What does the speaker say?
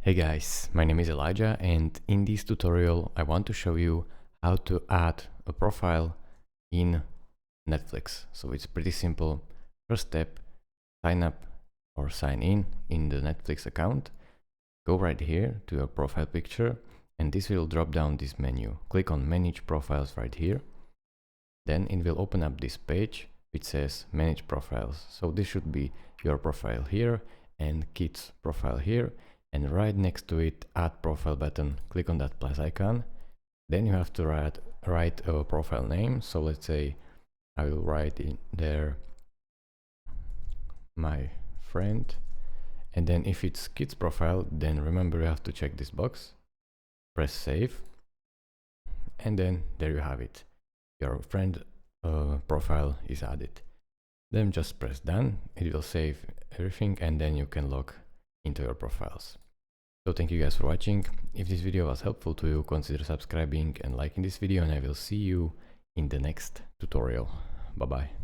Hey guys, my name is Elijah, and in this tutorial I want to show you how to add a profile in Netflix. So it's pretty simple. First step, sign up or sign in the Netflix account. Go right here to your profile picture, and this will drop down this menu. Click on Manage Profiles right here. Then it will open up this page which says Manage Profiles. So this should be your profile here and Kids profile here. And right next to it, add profile button, click on that plus icon. Then you have to write a profile name. So let's say I will write in there my friend. And then if it's kids profile, then remember you have to check this box, press save. And then there you have it. Your friend profile is added. Then just press done. It will save everything and then you can log into your profiles. So thank you guys for watching. If this video was helpful to you, consider subscribing and liking this video, and I will see you in the next tutorial. Bye bye.